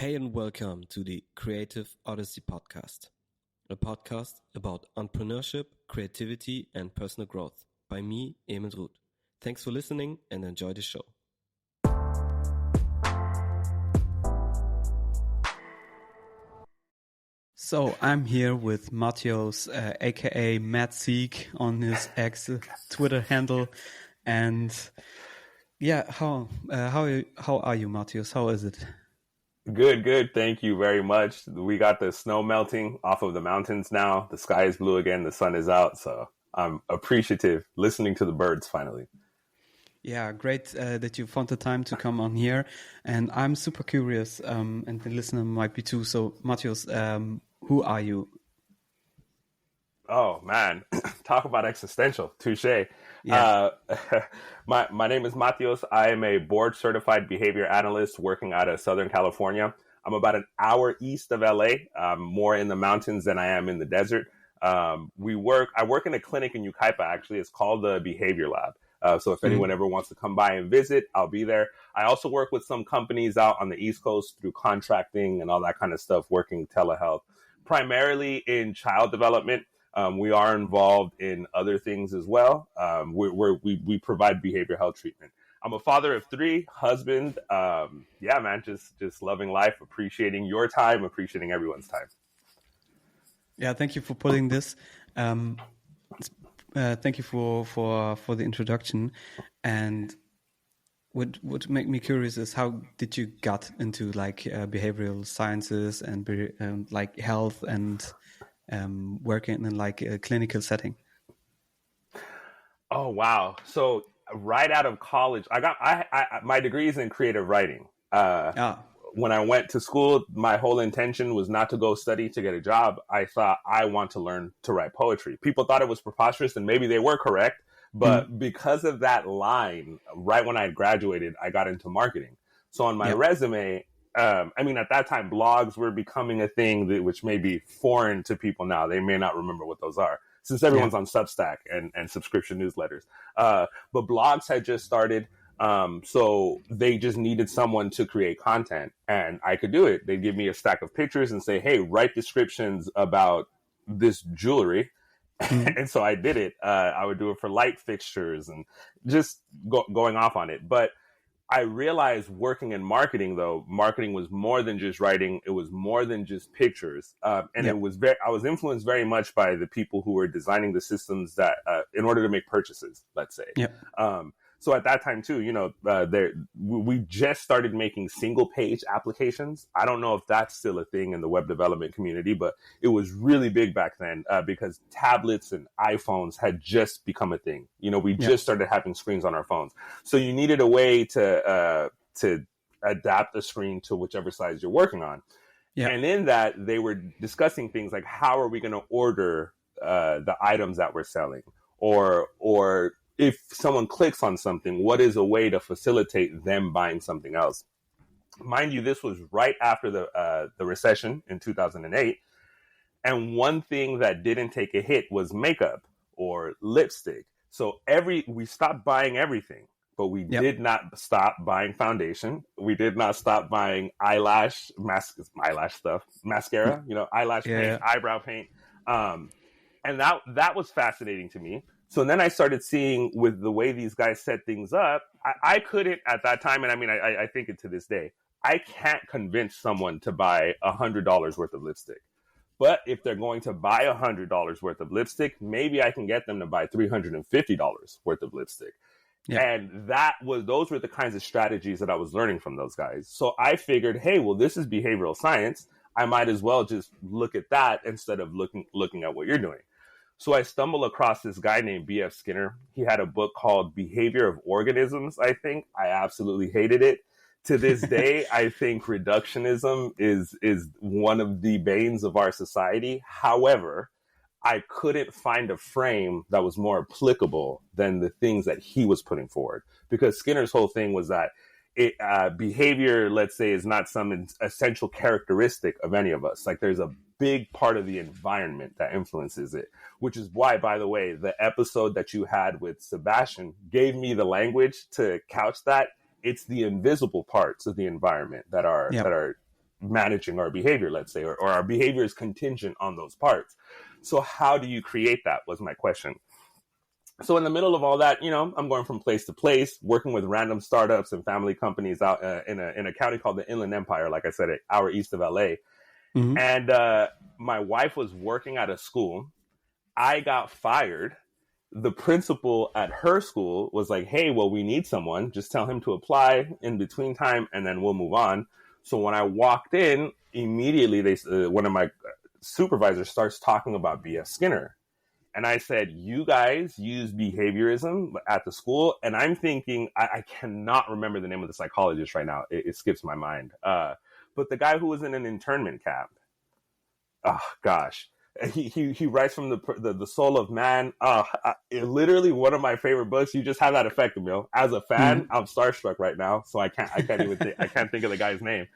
Hey and welcome to the Creative Odyssey podcast, a podcast about entrepreneurship, creativity, and personal growth by me, Emil Ruth. Thanks for listening and enjoy the show. So I'm here with Matthios, aka Matt Seek, on his ex Twitter handle, and yeah, how are you, Matthios? How is it? Good. Thank you very much. We got the snow melting off of the mountains now. The sky is blue again. The sun is out. So I'm appreciative listening to the birds finally. Yeah, great that you found the time to come on here. And I'm super curious, and the listener might be too. So, Matthios, who are you? Oh, man. Talk about existential. Touche. Yeah. My name is Matthios. I am a board certified behavior analyst working out of Southern California. I'm about an hour east of LA, more in the mountains than I am in the desert. I work in a clinic in Yucaipa, actually. It's called the Behavior Lab. So if anyone ever wants to come by and visit, I'll be there. I also work with some companies out on the East Coast through contracting and all that kind of stuff, working telehealth, primarily in child development. We are involved in other things as well. We provide behavioral health treatment. I'm a father of 3, husband. Just loving life, appreciating your time, appreciating everyone's time. Yeah, thank you for putting this. Thank you for the introduction. And what would make me curious is how did you got into behavioral sciences and like health and working in like a clinical setting? Oh, wow. So right out of college, my degree is in creative writing. When I went to school, my whole intention was not to go study to get a job. I thought I want to learn to write poetry. People thought it was preposterous, and maybe they were correct. But because of that line, right when I graduated, I got into marketing. So on my resume, at that time, blogs were becoming a thing which may be foreign to people now. They may not remember what those are, since everyone's on Substack and subscription newsletters. But blogs had just started. So they just needed someone to create content, and I could do it. They'd give me a stack of pictures and say, hey, write descriptions about this jewelry. And so I did it. I would do it for light fixtures and just going off on it. But I realized working in marketing, though, marketing was more than just writing. It was more than just pictures. I was influenced very much by the people who were designing the systems that in order to make purchases, let's say. So at that time, too, we just started making single page applications. I don't know if that's still a thing in the web development community, but it was really big back then because tablets and iPhones had just become a thing. We just started having screens on our phones. So you needed a way to adapt the screen to whichever size you're working on. And in that, they were discussing things like, how are we going to order the items that we're selling? Or if someone clicks on something, what is a way to facilitate them buying something else? Mind you, this was right after the recession in 2008. And one thing that didn't take a hit was makeup or lipstick. So we stopped buying everything, but we did not stop buying foundation. We did not stop buying eyelash stuff, mascara, eyelash paint, eyebrow paint. And that was fascinating to me. So then I started seeing with the way these guys set things up, I couldn't at that time, and I think it to this day, I can't convince someone to buy $100 worth of lipstick. But if they're going to buy $100 worth of lipstick, maybe I can get them to buy $350 worth of lipstick. And those were the kinds of strategies that I was learning from those guys. So I figured, hey, well, this is behavioral science. I might as well just look at that instead of looking at what you're doing. So I stumbled across this guy named B.F. Skinner. He had a book called Behavior of Organisms, I think. I absolutely hated it. To this day, I think reductionism is one of the banes of our society. However, I couldn't find a frame that was more applicable than the things that he was putting forward. Because Skinner's whole thing was that behavior, let's say, is not some essential characteristic of any of us. Like there's a big part of the environment that influences it, which is why, by the way, the episode that you had with Sebastian gave me the language to couch that. It's the invisible parts of the environment that are managing our behavior, let's say, or our behavior is contingent on those parts. So how do you create that was my question. So in the middle of all that, I'm going from place to place, working with random startups and family companies out in a county called the Inland Empire, like I said, an hour east of LA. Mm-hmm. And my wife was working at a school. I got fired. The principal at her school was like, hey, well, we need someone. Just tell him to apply in between time, and then we'll move on. So when I walked in, immediately one of my supervisors starts talking about B.F. Skinner. And I said, you guys use behaviorism at the school? And I'm thinking, I cannot remember the name of the psychologist right now. It skips my mind. But the guy who was in an internment camp, oh, gosh. He writes from the soul of man. Literally one of my favorite books. You just have that effect, Emil. As a fan, I'm starstruck right now. So I can't think of the guy's name.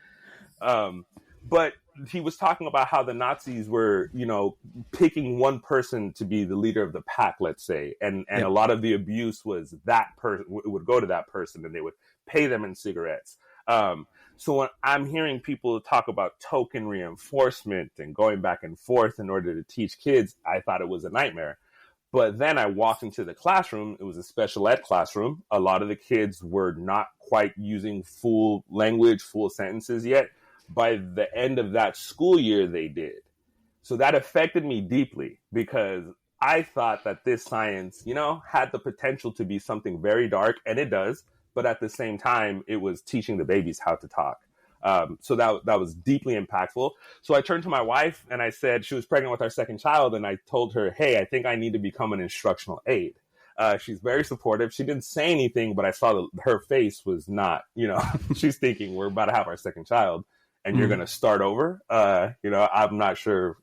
But he was talking about how the Nazis were, picking one person to be the leader of the pack, let's say. And a lot of the abuse was that person would go to that person, and they would pay them in cigarettes. So when I'm hearing people talk about token reinforcement and going back and forth in order to teach kids, I thought it was a nightmare. But then I walked into the classroom. It was a special ed classroom. A lot of the kids were not quite using full language, full sentences yet. By the end of that school year, they did. So that affected me deeply because I thought that this science, had the potential to be something very dark, and it does. But at the same time, it was teaching the babies how to talk. So that was deeply impactful. So I turned to my wife and I said, she was pregnant with our second child. And I told her, hey, I think I need to become an instructional aide. She's very supportive. She didn't say anything, but I saw that her face was not, she's thinking we're about to have our second child and you're going to start over. I'm not sure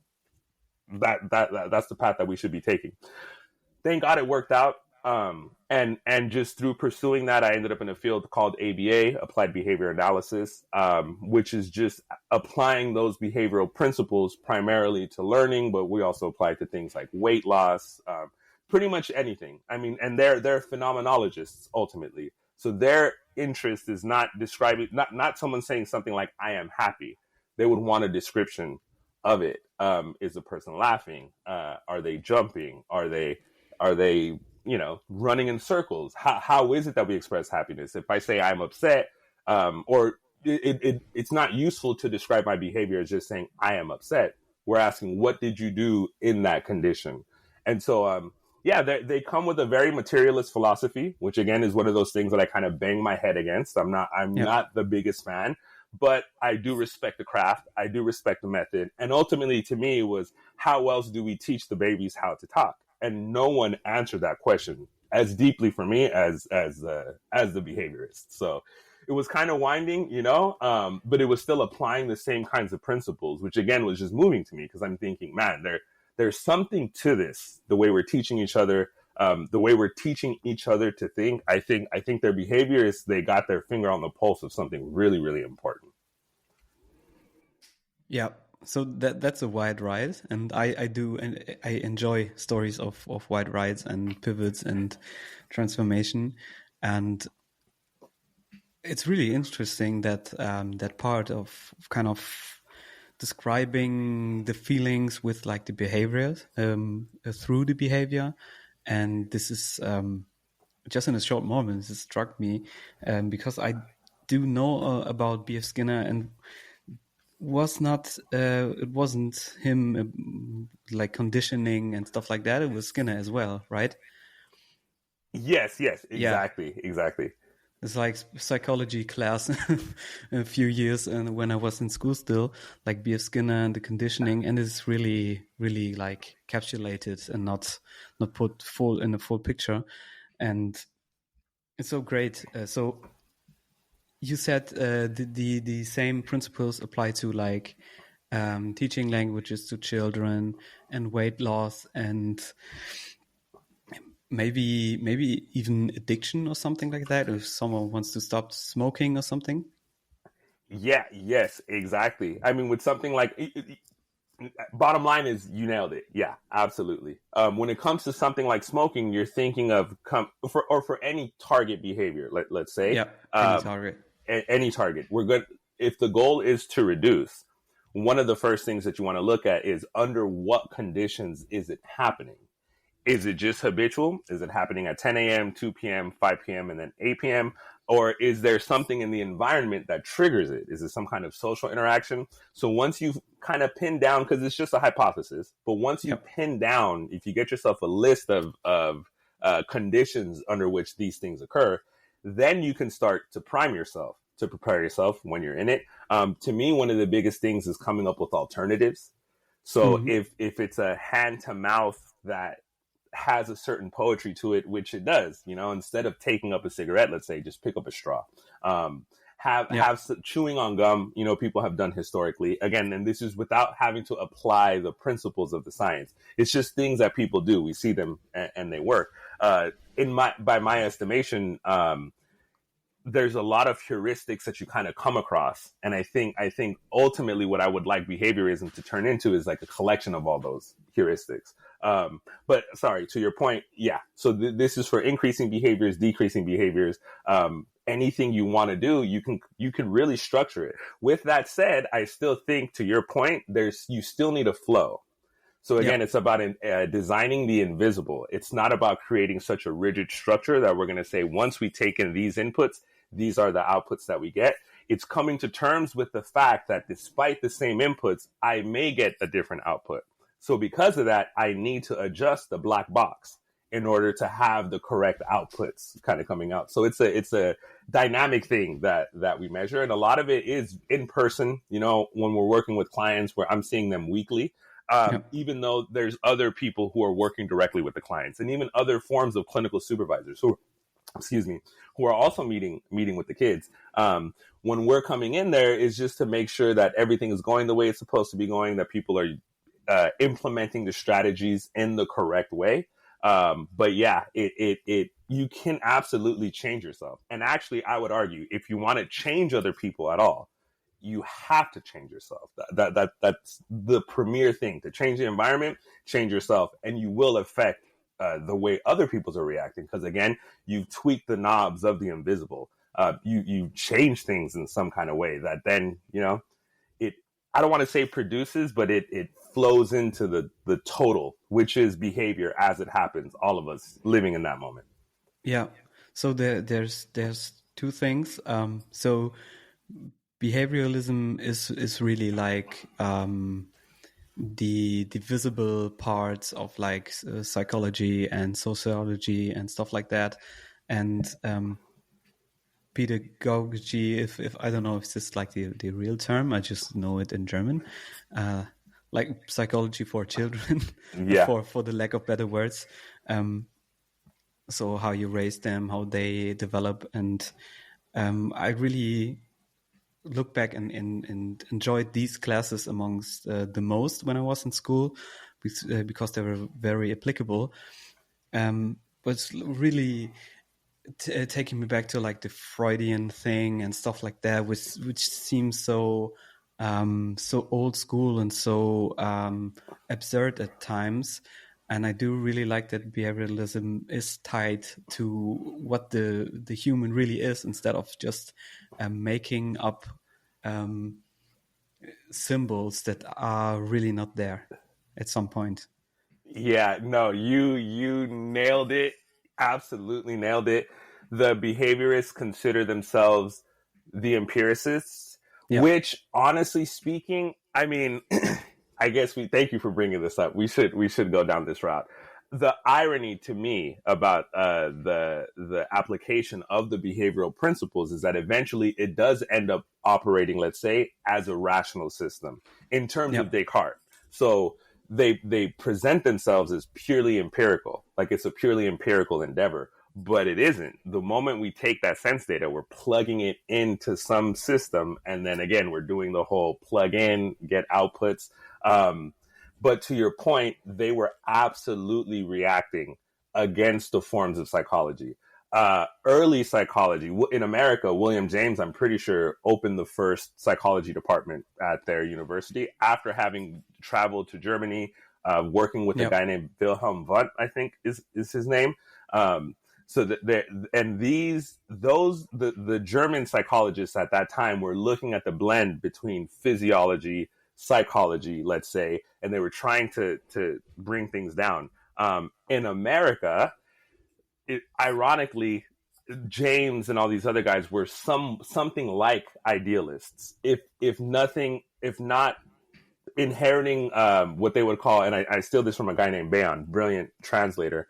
that's the path that we should be taking. Thank God it worked out. And just through pursuing that, I ended up in a field called ABA, Applied Behavior Analysis, which is just applying those behavioral principles primarily to learning, but we also apply to things like weight loss, pretty much anything. I mean, and they're phenomenologists ultimately. So their interest is not describing, not someone saying something like, I am happy. They would want a description of it. Is the person laughing? Are they jumping? Are they running in circles? How is it that we express happiness? If I say I'm upset, or it's not useful to describe my behavior as just saying I am upset. We're asking, what did you do in that condition? And so, they come with a very materialist philosophy, which again is one of those things that I kind of bang my head against. I'm not the biggest fan, but I do respect the craft. I do respect the method. And ultimately to me was, how else do we teach the babies how to talk? And no one answered that question as deeply for me as the behaviorist. So it was kind of winding, but it was still applying the same kinds of principles, which again was just moving to me because I'm thinking, man, there's something to this. The way we're teaching each other, the way we're teaching each other to think. I think their behavior is they got their finger on the pulse of something really, really important. Yeah. So that's a wide ride, and I enjoy stories of wide rides and pivots and transformation, and it's really interesting that that part of kind of describing the feelings with like the behaviors through the behavior, and this is just in a short moment this struck me because I do know about B.F. Skinner and. It wasn't him like conditioning and stuff like that. It was Skinner as well, right? Yes, exactly. It's like psychology class a few years, and when I was in school still, like B.F. Skinner and the conditioning, and it's really, really like capsulated and not put full in a full picture, and it's so great. So. You said the same principles apply to like teaching languages to children and weight loss and maybe even addiction or something like that. If someone wants to stop smoking or something. Yeah. Yes. Exactly. I mean, with something like. Bottom line is you nailed it. Yeah, absolutely. When it comes to something like smoking, you're thinking of for any target behavior. Let's say. Yeah. Any target. Any target. We're good. if the goal is to reduce, one of the first things that you want to look at is under what conditions is it happening? Is it just habitual? Is it happening at 10 a.m., 2 p.m., 5 p.m., and then 8 p.m.? Or is there something in the environment that triggers it? Is it some kind of social interaction? So once you've kind of pinned down, because it's just a hypothesis, but once you pin down, if you get yourself a list of conditions under which these things occur, then you can start to prime yourself to prepare yourself when you're in it. To me, one of the biggest things is coming up with alternatives. So if it's a hand to mouth that has a certain poetry to it, which it does, you know, instead of taking up a cigarette, let's say, just pick up a straw. Have chewing on gum, you know, people have done historically. Again, and this is without having to apply the principles of the science. It's just things that people do. We see them and they work. By my estimation, there's a lot of heuristics that you kind of come across. And I think ultimately what I would like behaviorism to turn into is like a collection of all those heuristics. But sorry, to your point, yeah. So this is for increasing behaviors, decreasing behaviors. Anything you want to do, you can really structure it. With that said, I still think, to your point, you still need a flow. So again, it's about designing the invisible. It's not about creating such a rigid structure that we're going to say, once we take in these inputs, these are the outputs that we get. It's coming to terms with the fact that despite the same inputs, I may get a different output. So because of that, I need to adjust the black box in order to have the correct outputs kind of coming out. So it's a dynamic thing that we measure. And a lot of it is in person, you know, when we're working with clients where I'm seeing them weekly, even though there's other people who are working directly with the clients, and even other forms of clinical supervisors who are also meeting with the kids. When we're coming in there is just to make sure that everything is going the way it's supposed to be going, that people are implementing the strategies in the correct way. But yeah, you can absolutely change yourself. And actually, I would argue, if you want to change other people at all, you have to change yourself. That's the premier thing. To change the environment, change yourself, and you will affect the way other people are reacting. Because again, you've tweaked the knobs of the invisible. You change things in some kind of way that then, you know, I don't want to say produces, but it flows into the total, which is behavior as it happens, all of us living in that moment. Yeah. So there's two things. So behavioralism is really like the visible parts of like psychology and sociology and stuff like that. And pedagogy, if I don't know if this is like the real term, I just know it in German, like psychology for children, for the lack of better words. So how you raise them, how they develop, and I really look back and enjoyed these classes amongst the most when I was in school, because they were very applicable. But it's really taking me back to like the Freudian thing and stuff like that, which seems so old school and so absurd at times. And I do really like that behavioralism is tied to what the human really is, instead of just making up symbols that are really not there at some point. Yeah, no, you nailed it. Absolutely nailed it. The behaviorists consider themselves the empiricists, which, honestly speaking, I mean, I guess thank you for bringing this up. We should go down this route. The irony to me about the application of the behavioral principles is that eventually it does end up operating, let's say, as a rational system in terms of Descartes. So they present themselves as purely empirical, like it's a purely empirical endeavor, but it isn't. The moment we take that sense data, we're plugging it into some system, and then again, we're doing the whole plug in, get outputs. But to your point, they were absolutely reacting against the forms of psychology. Early psychology in America, William James, I'm pretty sure, opened the first psychology department at their university after having traveled to Germany, working with a guy named Wilhelm Wundt, I think is his name. So the German psychologists at that time were looking at the blend between physiology, psychology, let's say, and they were trying to bring things down. In America, ironically, James and all these other guys were something like idealists, if not inheriting what they would call, and I steal this from a guy named Bayon, brilliant translator.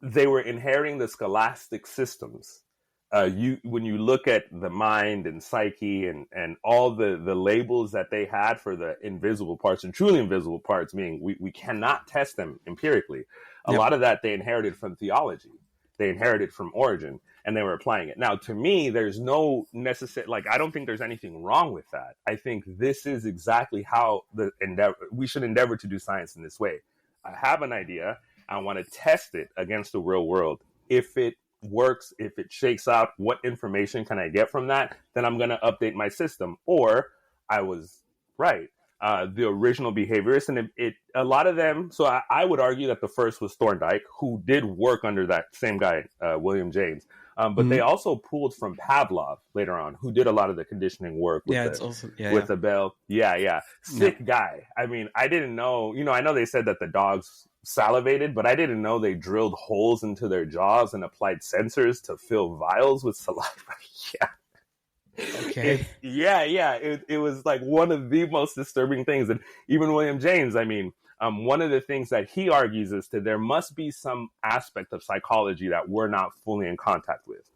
They were inheriting the scholastic systems. When you look at the mind and psyche and all the labels that they had for the invisible parts and truly invisible parts, meaning we cannot test them empirically. A lot of that they inherited from theology. They inherited from Origin, and they were applying it. Now, to me, there's no necessary, I don't think there's anything wrong with that. I think this is exactly how we should endeavor to do science in this way. I have an idea. I want to test it against the real world. If it works, if it shakes out, what information can I get from that? Then I'm going to update my system. Or I was right. The original behaviorists, and a lot of them. So I would argue that the first was Thorndike, who did work under that same guy, William James. But they also pulled from Pavlov later on, who did a lot of the conditioning work with the bell. Yeah. Sick guy. I mean, I didn't know, I know they said that the dogs salivated, but I didn't know they drilled holes into their jaws and applied sensors to fill vials with saliva. Yeah. Okay. It was like one of the most disturbing things. And even William James, I mean, one of the things that he argues is that there must be some aspect of psychology that we're not fully in contact with,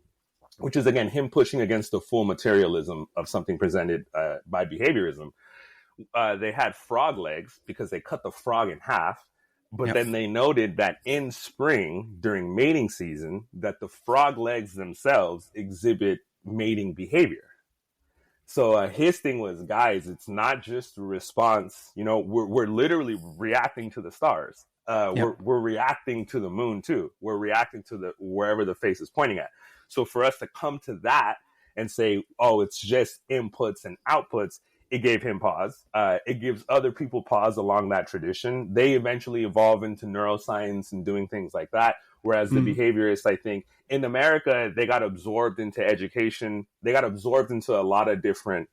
which is, again, him pushing against the full materialism of something presented by behaviorism. They had frog legs because they cut the frog in half. But then they noted that in spring, during mating season, that the frog legs themselves exhibit mating behavior. So his thing was, guys, it's not just a response. We're literally reacting to the stars. We're reacting to the moon too. We're reacting to wherever the face is pointing at. So for us to come to that and say, oh, it's just inputs and outputs, it gave him pause. It gives other people pause along that tradition. They eventually evolve into neuroscience and doing things like that. Whereas the behaviorists, I think, in America, they got absorbed into education. They got absorbed into a lot of different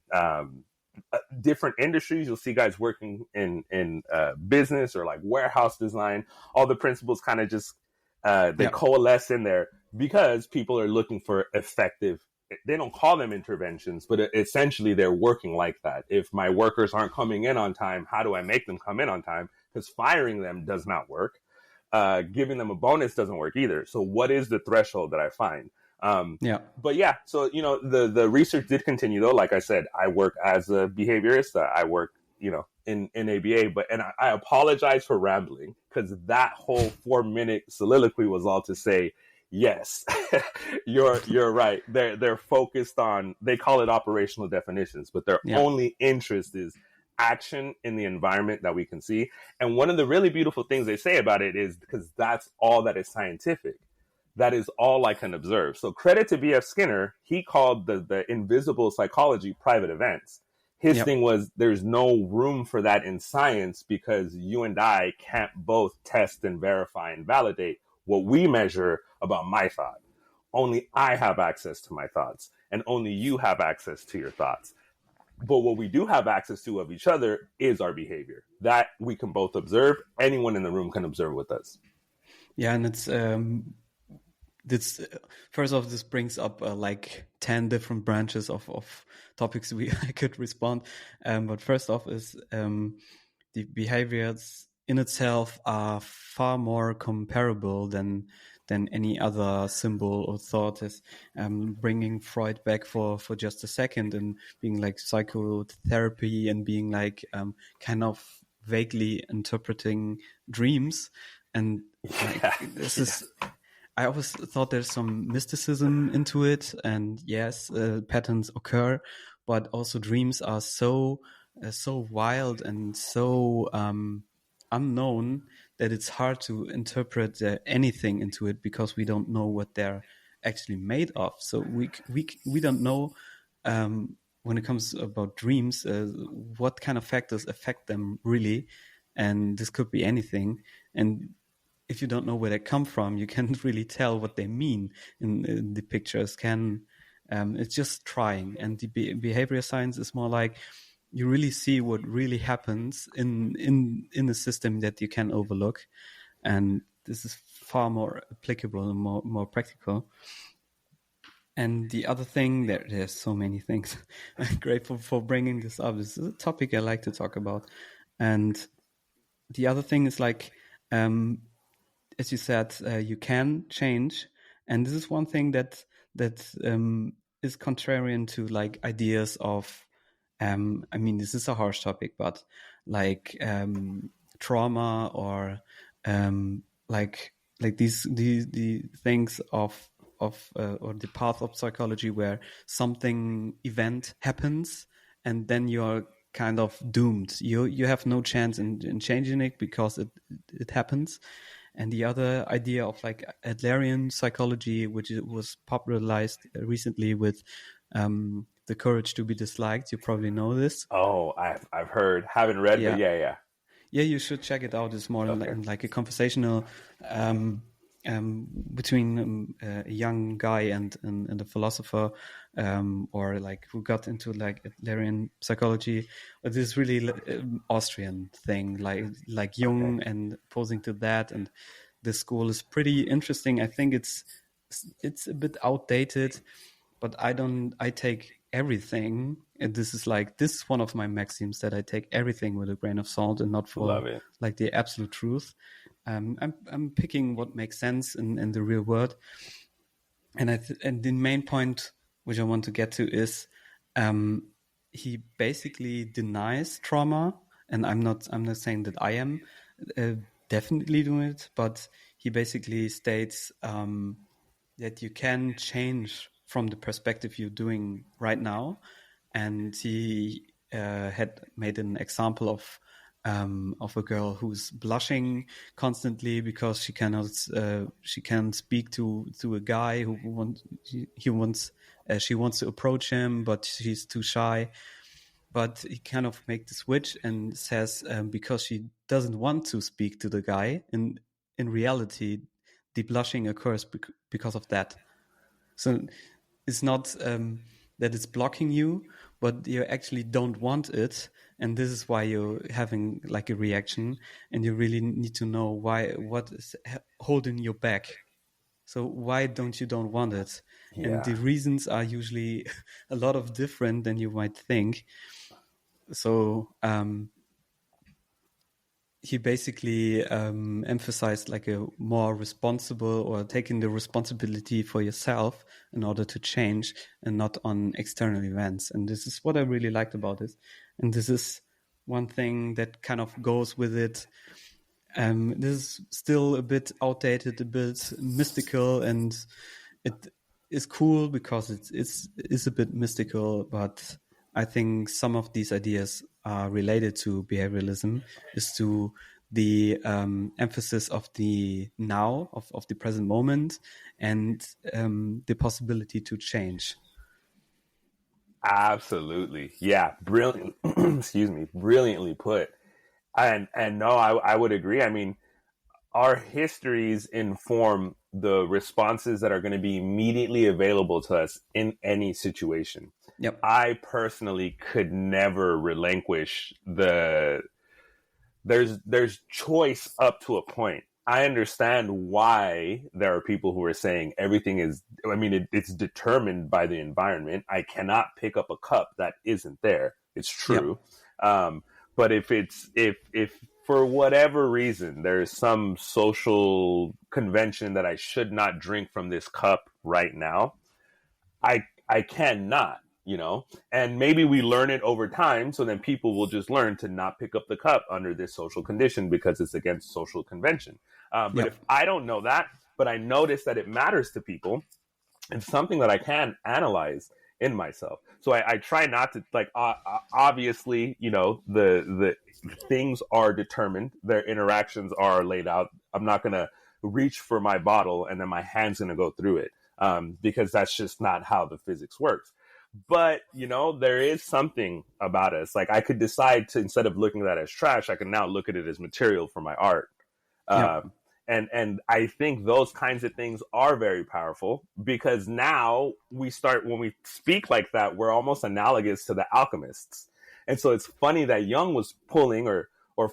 industries. You'll see guys working in business or like warehouse design. All the principles kind of just coalesce in there because people are looking for effective. They don't call them interventions, but essentially they're working like that. If my workers aren't coming in on time, how do I make them come in on time? Because firing them does not work. Giving them a bonus doesn't work either. So what is the threshold that I find? But yeah, so, the research did continue though. Like I said, I work as a behaviorist. I work, in ABA, and I apologize for rambling because that whole 4-minute soliloquy was all to say, yes, you're right. They're focused on, they call it operational definitions, but their only interest is action in the environment that we can see. And one of the really beautiful things they say about it is because that's all that is scientific. That is all I can observe. So credit to B.F. Skinner. He called the invisible psychology private events. His thing was there's no room for that in science because you and I can't both test and verify and validate what we measure about my thought. Only I have access to my thoughts, and only you have access to your thoughts. But what we do have access to of each other is our behavior. That we can both observe. Anyone in the room can observe with us. Yeah, and it's first off, this brings up like 10 different branches of topics I could respond. But first off is the behaviors in itself are far more comparable than any other symbol or thought. Is bringing Freud back for just a second and being like psychotherapy and being like kind of vaguely interpreting dreams. And I always thought there's some mysticism into it, and yes, patterns occur, but also dreams are so wild and so unknown that it's hard to interpret anything into it because we don't know what they're actually made of. So we don't know when it comes about dreams what kind of factors affect them really, and this could be anything. And if you don't know where they come from, you can't really tell what they mean in the pictures. It's just trying. And the behavioral science is more like you really see what really happens in a system that you can overlook. And this is far more applicable and more practical. And the other thing, there's so many things. I'm grateful for bringing this up. This is a topic I like to talk about. And the other thing is like, as you said, you can change. And this is one thing that is contrarian to like ideas of, I mean, this is a harsh topic, but like trauma or like these the things of or the path of psychology where something event happens and then you're kind of doomed. You have no chance in changing it because it happens. And the other idea of like Adlerian psychology, which was popularized recently with The Courage to be Disliked. You probably know this. Oh, I've heard, haven't read, but yeah. Yeah, you should check it out. It's more like a conversational between a young guy and a philosopher, or like who got into like Adlerian psychology. But this is really Austrian thing, like Jung and opposing to that. And this school is pretty interesting. I think it's a bit outdated, but I take everything. And this is one of my maxims, that I take everything with a grain of salt and not for like the absolute truth. I'm picking what makes sense in the real world. And and the main point which I want to get to is he basically denies trauma. And I'm not saying that I am definitely doing it, but he basically states that you can change from the perspective you're doing right now. And he had made an example of a girl who's blushing constantly because she can't speak to a guy she wants to approach him, but she's too shy. But he kind of makes the switch and says because she doesn't want to speak to the guy, in reality the blushing occurs because of that. So it's not that it's blocking you, but you actually don't want it. And this is why you're having like a reaction, and you really need to know what is holding you back. So why don't want it? Yeah. And the reasons are usually a lot of different than you might think. So he basically emphasized like a more responsible, or taking the responsibility for yourself in order to change, and not on external events. And this is what I really liked about it. And this is one thing that kind of goes with it. This is still a bit outdated, a bit mystical, and it is cool because it's a bit mystical, but I think some of these ideas are related to behavioralism, is to the emphasis of the now, of the present moment, and the possibility to change. Absolutely. Yeah. Brilliant. Excuse me. Brilliantly put. And no, I would agree. I mean, our histories inform the responses that are going to be immediately available to us in any situation. Yep. I personally could never relinquish there's choice up to a point. I understand why there are people who are saying everything is, I mean, it's determined by the environment. I cannot pick up a cup that isn't there. It's true. Yep. But if for whatever reason, there's some social convention that I should not drink from this cup right now, I cannot, and maybe we learn it over time. So then people will just learn to not pick up the cup under this social condition because it's against social convention. But if I don't know that, but I notice that it matters to people, it's something that I can analyze in myself. So I try not to, like, obviously, the things are determined. Their interactions are laid out. I'm not going to reach for my bottle and then my hand's going to go through it, because that's just not how the physics works. But, there is something about us. Like, I could decide to, instead of looking at that as trash, I can now look at it as material for my art. And I think those kinds of things are very powerful, because now when we speak like that, we're almost analogous to the alchemists. And so it's funny that Jung was pulling or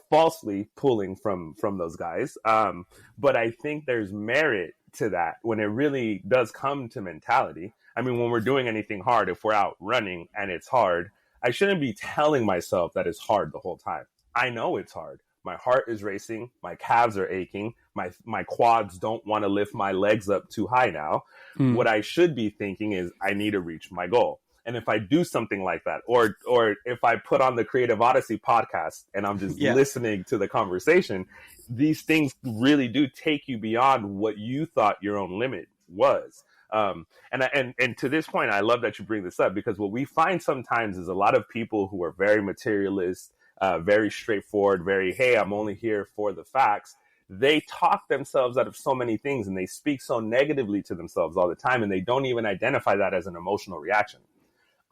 falsely pulling from those guys. But I think there's merit to that when it really does come to mentality. I mean, when we're doing anything hard, if we're out running and it's hard, I shouldn't be telling myself that it's hard the whole time. I know it's hard. My heart is racing. My calves are aching. My quads don't want to lift my legs up too high now. What I should be thinking is I need to reach my goal. And if I do something like that, or if I put on the Creative Odyssey podcast and I'm just listening to the conversation, these things really do take you beyond what you thought your own limit was. And to this point, I love that you bring this up, because what we find sometimes is a lot of people who are very materialist, very straightforward, hey, I'm only here for the facts. They talk themselves out of so many things, and they speak so negatively to themselves all the time, and they don't even identify that as an emotional reaction.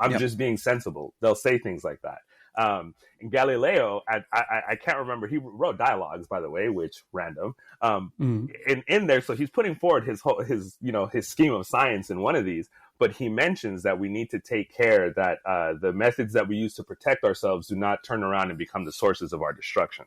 I'm just being sensible. They'll say things like that. And Galileo, I can't remember. He wrote dialogues, by the way, which random. In there, so he's putting forward his scheme of science in one of these. But he mentions that we need to take care that the methods that we use to protect ourselves do not turn around and become the sources of our destruction.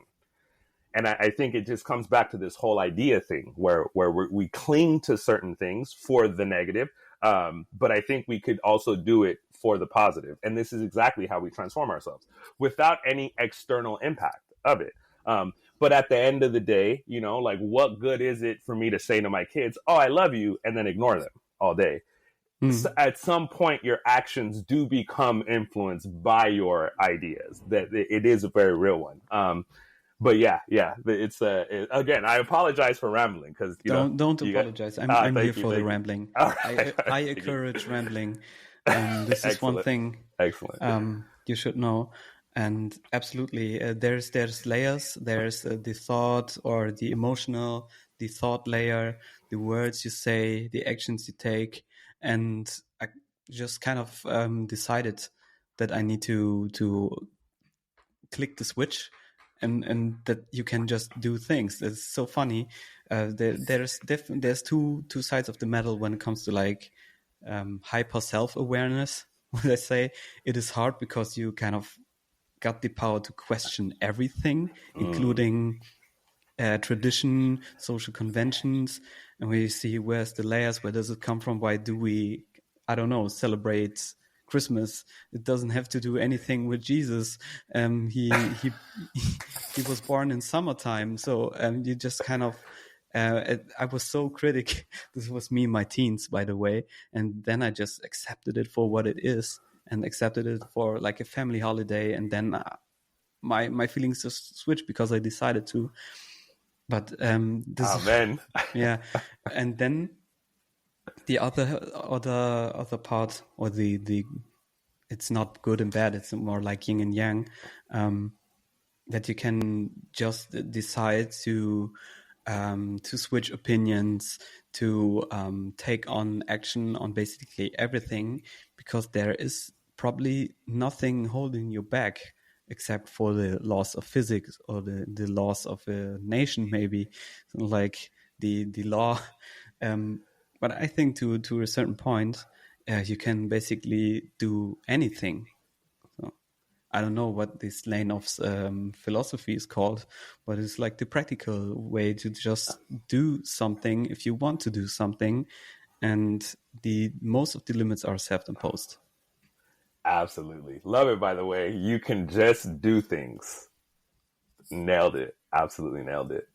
And I think it just comes back to this whole idea thing where we cling to certain things for the negative. But I think we could also do it for the positive. And this is exactly how we transform ourselves without any external impact of it. But at the end of the day, like, what good is it for me to say to my kids, oh, I love you, and then ignore them all day? So at some point, your actions do become influenced by your ideas. That it is a very real one. But it's again, I apologize for rambling, because don't apologize. I'm here for the rambling. Right. I encourage rambling. This is one thing. Excellent. You should know. And absolutely, there's layers. There's the thought or the emotional, the thought layer, the words you say, the actions you take. And I just kind of decided that I need to click the switch, and that you can just do things. It's so funny. There's two sides of the medal when it comes to like hyper self-awareness. When I say it is hard because you kind of got the power to question everything, including tradition, social conventions, and we see where's the layers, where does it come from, why do we, I don't know, celebrate Christmas? It doesn't have to do anything with Jesus. He was born in summertime, so you just kind of. I was so critic. This was me in my teens, by the way, and then I just accepted it for what it is, and accepted it for like a family holiday, and then my feelings just switched because I decided to. But Amen. Yeah, and then the other part, or the it's not good and bad, it's more like yin and yang, that you can just decide to switch opinions, to take on action on basically everything, because there is probably nothing holding you back except for the laws of physics, or the laws of a nation, maybe, like the law. But I think to a certain point, you can basically do anything. So, I don't know what this lane of philosophy is called, but it's like the practical way to just do something if you want to do something, and most of the limits are self-imposed. Absolutely. Love it, by the way. You can just do things. Nailed it. Absolutely nailed it.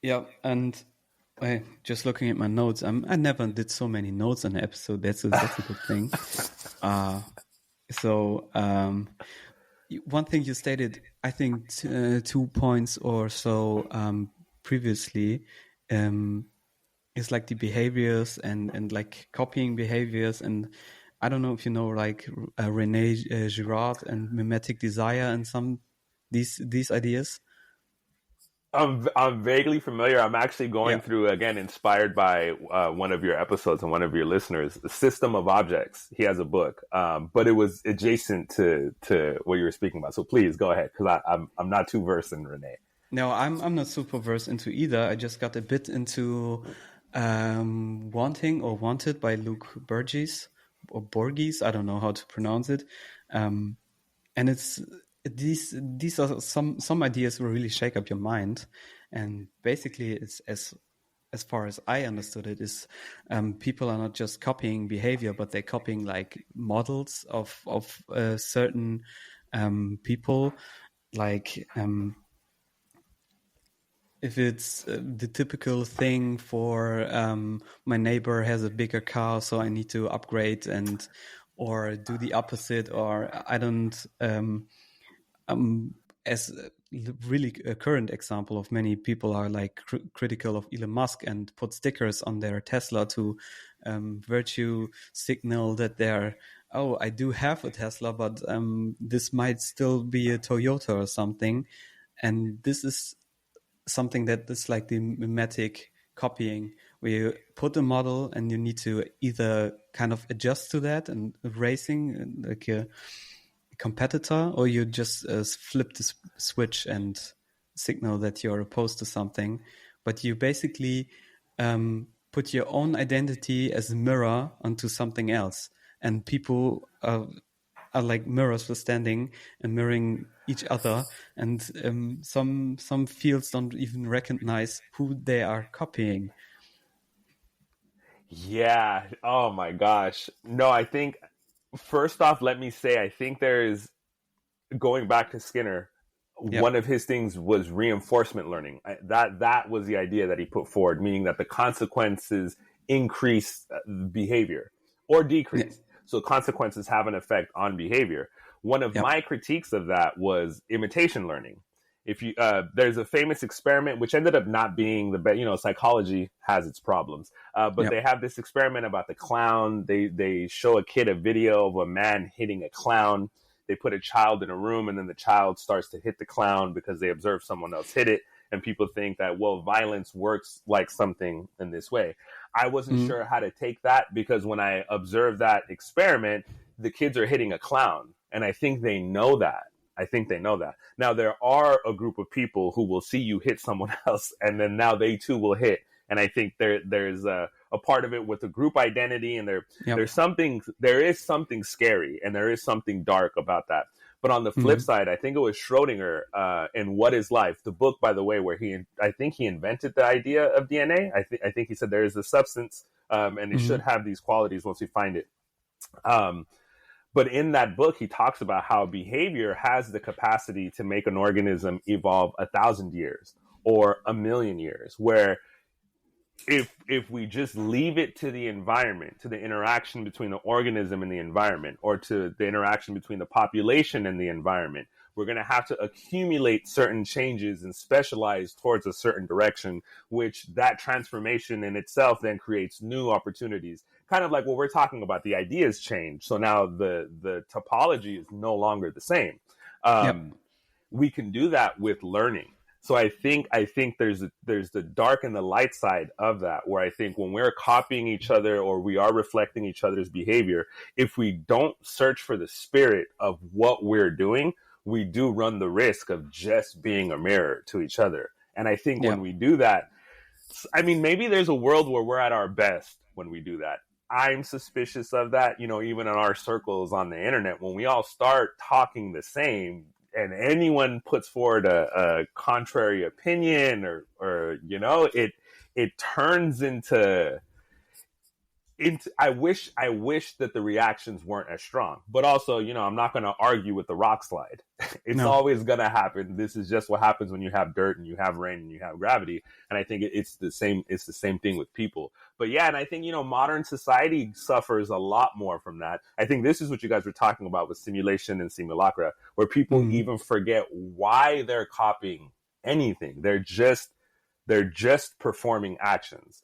Yeah, and just looking at my notes, I never did so many notes on an episode. That's a good thing. So one thing you stated, I think 2 points or so previously, is like the behaviors and like copying behaviors. And I don't know if you know, like René Girard and mimetic desire and some these ideas. I'm vaguely familiar. I'm actually going through, again, inspired by one of your episodes and one of your listeners, The System of Objects. He has a book, but it was adjacent to what you were speaking about. So please go ahead, because I'm not too versed in René. No, I'm not super versed into either. I just got a bit into Wanted by Luke Burgess or Borges. I don't know how to pronounce it. And it's these are some ideas will really shake up your mind. And basically, it's as far as I understood it, is people are not just copying behavior, but they're copying like models of certain people, like. If it's the typical thing for my neighbor has a bigger car, so I need to upgrade or do the opposite, or I don't. As really a current example of many people are like critical of Elon Musk and put stickers on their Tesla to virtue signal that they're, oh, I do have a Tesla, but this might still be a Toyota or something. And this is something that is like the mimetic copying, where you put a model and you need to either kind of adjust to that and racing like a competitor, or you just flip the switch and signal that you're opposed to something. But you basically put your own identity as a mirror onto something else, and people are like mirrors for standing and mirroring each other, and some fields don't even recognize who they are copying. Yeah. Oh my gosh. No, I think first off, let me say, I think there's going back to Skinner. Yep. One of his things was reinforcement learning. That was the idea that he put forward, meaning that the consequences increase behavior or decrease. Yep. So consequences have an effect on behavior. One of my critiques of that was imitation learning. If you there's a famous experiment which ended up not being the best. Psychology has its problems, but they have this experiment about the clown. They show a kid a video of a man hitting a clown. They put a child in a room, and then the child starts to hit the clown because they observe someone else hit it. And people think that, well, violence works like something in this way. I wasn't sure how to take that, because when I observed that experiment, the kids are hitting a clown. And I think they know that. Now, there are a group of people who will see you hit someone else, and then now they too will hit. And I think there's a part of it with the group identity, and there is something scary, and there is something dark about that. But on the flip side, I think it was Schrodinger in What Is Life, the book, by the way, where I think he invented the idea of DNA. I think he said there is a substance, and it should have these qualities once we find it. But in that book, he talks about how behavior has the capacity to make an organism evolve 1,000 years or 1,000,000 years, where if we just leave it to the environment, to the interaction between the organism and the environment, or to the interaction between the population and the environment, we're going to have to accumulate certain changes and specialize towards a certain direction, which that transformation in itself then creates new opportunities. Kind of like what we're talking about, the ideas change. So now the topology is no longer the same. We can do that with learning. So I think there's the dark and the light side of that, where I think when we're copying each other or we are reflecting each other's behavior, if we don't search for the spirit of what we're doing, we do run the risk of just being a mirror to each other. And I think when we do that, I mean, maybe there's a world where we're at our best when we do that. I'm suspicious of that, even in our circles on the internet, when we all start talking the same, and anyone puts forward a contrary opinion or it turns into I wish that the reactions weren't as strong. But also, I'm not going to argue with the rock slide. It's always going to happen. This is just what happens when you have dirt and you have rain and you have gravity. And I think it's the same thing with people. But yeah, and I think, modern society suffers a lot more from that. I think this is what you guys were talking about with simulation and simulacra, where people even forget why they're copying anything. They're just performing actions.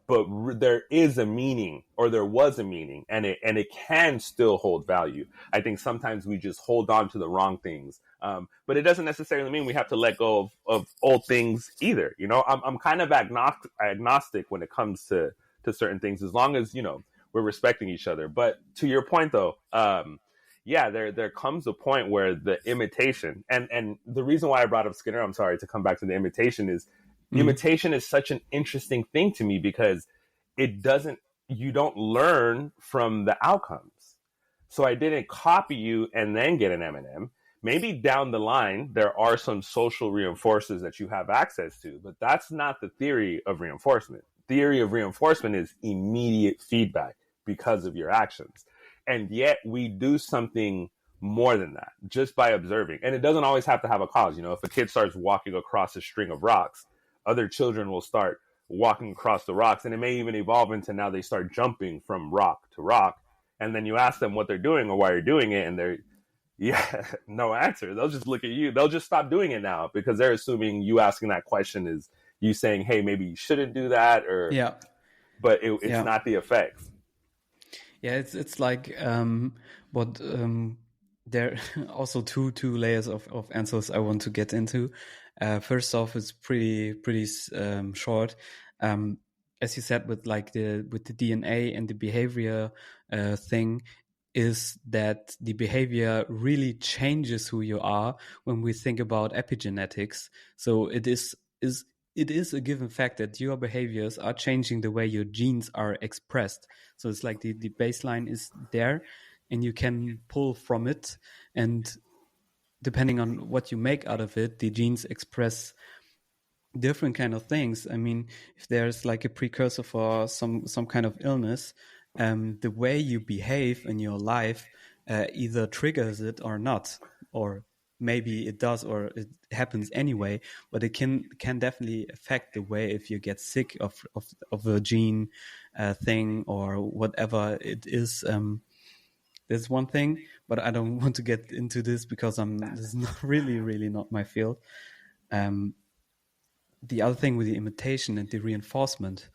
But there is a meaning, or there was a meaning, and it can still hold value. I think sometimes we just hold on to the wrong things, but it doesn't necessarily mean we have to let go of old things either. I'm kind of agnostic when it comes to certain things, as long as we're respecting each other. But to your point, though, yeah, there comes a point where the imitation, and the reason why I brought up Skinner, I'm sorry to come back to the imitation, is imitation is such an interesting thing to me because it doesn't, you don't learn from the outcomes. So I didn't copy you and then get an M&M. Maybe down the line, there are some social reinforcers that you have access to, but that's not the theory of reinforcement. Theory of reinforcement is immediate feedback because of your actions. And yet we do something more than that just by observing. And it doesn't always have to have a cause. You know, if a kid starts walking across a string of rocks, other children will start walking across the rocks, and it may even evolve into now they start jumping from rock to rock. And then you ask them what they're doing or why you're doing it, and they're, yeah, no answer. They'll just look at you. They'll just stop doing it now because they're assuming you asking that question is you saying, hey, maybe you shouldn't do that, or but it's not the effects. Yeah, it's like what there are also two layers of answers I want to get into. First off, it's pretty short. As you said, with the DNA and the behavior thing, is that the behavior really changes who you are when we think about epigenetics. So it is a given fact that your behaviors are changing the way your genes are expressed. So it's like the baseline is there and you can pull from it, and depending on what you make out of it, the genes express different kind of things. I mean, if there's like a precursor for some kind of illness, the way you behave in your life either triggers it or not, or maybe it does, or it happens anyway, but it can definitely affect the way if you get sick of a gene thing or whatever it is. There's one thing, but I don't want to get into this because this is not really not my field. The other thing with the imitation and the reinforcement,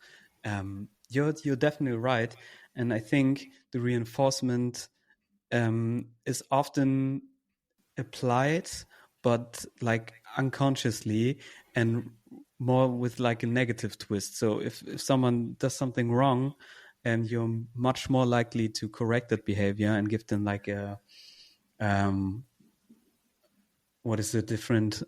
you're definitely right. And I think the reinforcement is often applied, but like unconsciously and more with like a negative twist. So if someone does something wrong, and you're much more likely to correct that behavior and give them like a what is the different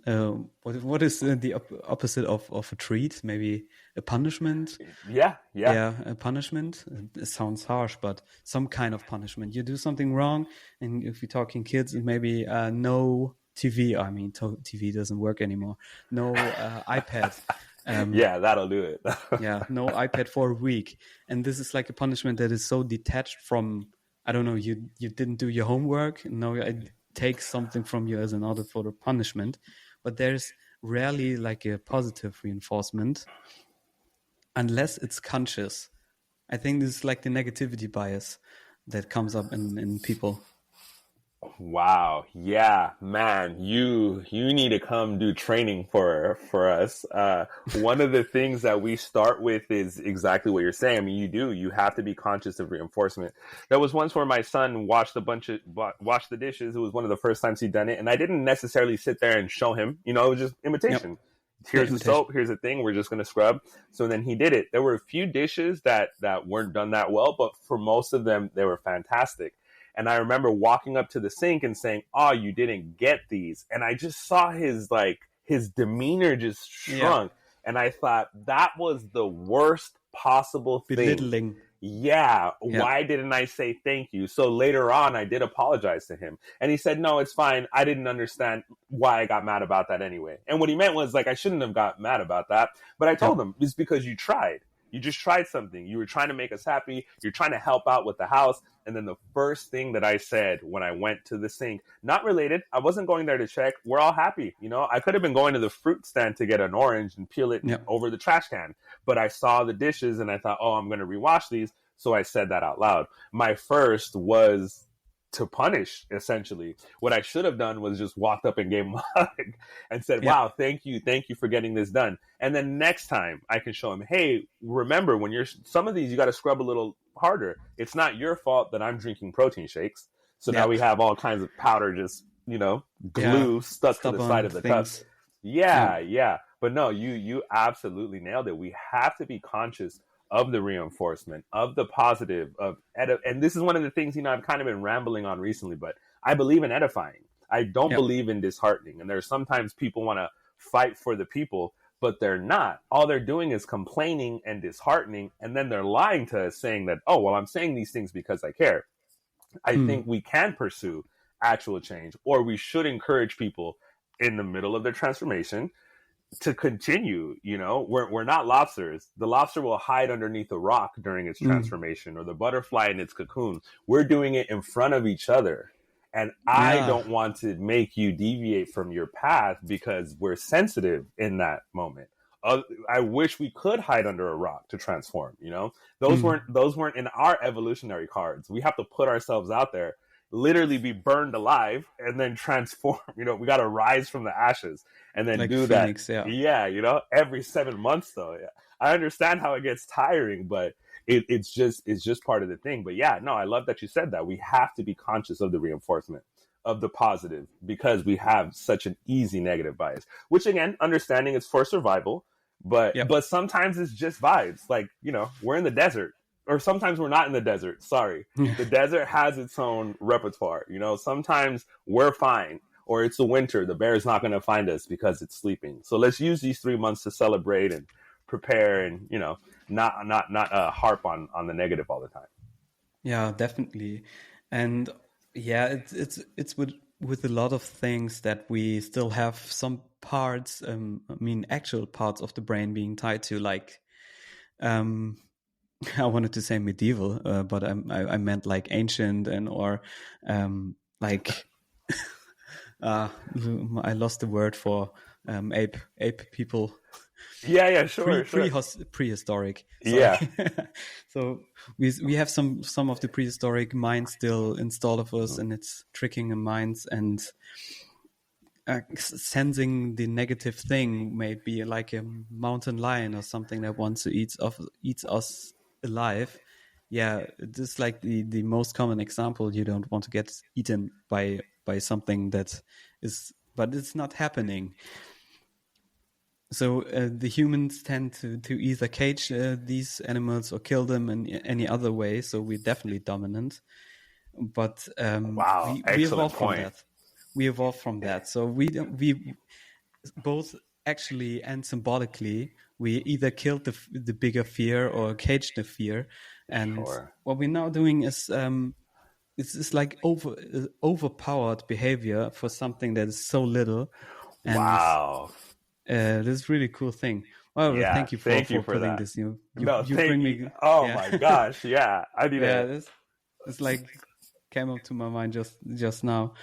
what is the opposite of a treat? Maybe a punishment. Yeah, a punishment. It sounds harsh, but some kind of punishment. You do something wrong, and if you're talking kids, maybe no TV. I mean, TV doesn't work anymore. No iPad. Yeah, that'll do it. Yeah, no iPad for a week. And this is like a punishment that is so detached from, I don't know, you didn't do your homework. No, it takes something from you as an order for the punishment. But there's rarely like a positive reinforcement unless it's conscious. I think this is like the negativity bias that comes up in people. Wow. Yeah, man, you need to come do training for us. One of the things that we start with is exactly what you're saying. I mean, you have to be conscious of reinforcement. There was once where my son washed the dishes. It was one of the first times he'd done it. And I didn't necessarily sit there and show him, it was just imitation. Yep. Here's the soap. Here's the thing. We're just going to scrub. So then he did it. There were a few dishes that weren't done that well, but for most of them, they were fantastic. And I remember walking up to the sink and saying, "Oh, you didn't get these." And I just saw his demeanor just shrunk. Yeah. And I thought that was the worst possible thing. Belittling. Yeah. Why didn't I say thank you? So later on, I did apologize to him. And he said, "No, it's fine. I didn't understand why I got mad about that anyway." And what he meant was I shouldn't have got mad about that. But I told him, it's because you tried. You just tried something. You were trying to make us happy. You're trying to help out with the house. And then the first thing that I said when I went to the sink, not related, I wasn't going there to check. We're all happy. I could have been going to the fruit stand to get an orange and peel it over the trash can. But I saw the dishes and I thought, oh, I'm going to rewash these. So I said that out loud. My first was to punish, essentially. What I should have done was just walked up and gave him a hug and said, wow, thank you for getting this done. And then next time I can show him, hey, remember when some of these, you got to scrub a little harder. It's not your fault that I'm drinking protein shakes. So now we have all kinds of powder, just, glue stuck to the side of the cup. Yeah. But no, you absolutely nailed it. We have to be conscious of the reinforcement, of the positive, and this is one of the things, I've kind of been rambling on recently, but I believe in edifying. I don't Yep. believe in disheartening. And there's sometimes people want to fight for the people, but they're not. All they're doing is complaining and disheartening. And then they're lying to us saying that, oh, well, I'm saying these things because I care. I think we can pursue actual change, or we should encourage people in the middle of their transformation to continue. You know, we're not lobsters. The lobster will hide underneath a rock during its transformation, or the butterfly in its cocoon. We're doing it in front of each other. And I don't want to make you deviate from your path because we're sensitive in that moment. I wish we could hide under a rock to transform. You know, those weren't in our evolutionary cards. We have to put ourselves out there, literally be burned alive, and then transform. You know, we got to rise from the ashes and then like do Phoenix, that. Yeah, you know, every 7 months though. Yeah. I understand how it gets tiring, but it's just part of the thing. But yeah, no, I love that you said that. We have to be conscious of the reinforcement of the positive because we have such an easy negative bias, which again, understanding it's for survival, but sometimes it's just vibes. Like, you know, we're in the desert, or sometimes we're not in the desert. Sorry. The desert has its own repertoire. You know, sometimes we're fine, or it's the winter. The bear is not going to find us because it's sleeping. So let's use these 3 months to celebrate and prepare, and, you know, not harp on the negative all the time. Yeah, definitely. And yeah, it's with a lot of things that we still have some parts, I mean, actual parts of the brain being tied to, like, I wanted to say medieval, but I meant like ancient or like I lost the word for ape people. Yeah, sure. Prehistoric. Sorry. Yeah. So we have some of the prehistoric mind still installed of us, and it's tricking the minds and sensing the negative thing, maybe like a mountain lion or something that wants to eats us alive. Yeah, this is like the most common example. You don't want to get eaten by something that is, but it's not happening. So the humans tend to either cage these animals or kill them in any other way. So we're definitely dominant. But wow, we evolved point. from that. We evolved from that. So we both actually and symbolically, we either killed the bigger fear or caged the fear. And what we're now doing is it's like overpowered behavior for something that is so little. And wow. This is a really cool thing. Well, yeah, thank you for putting that. this. You bring me. Oh my gosh! Yeah, I need it. It's like came up to my mind just now.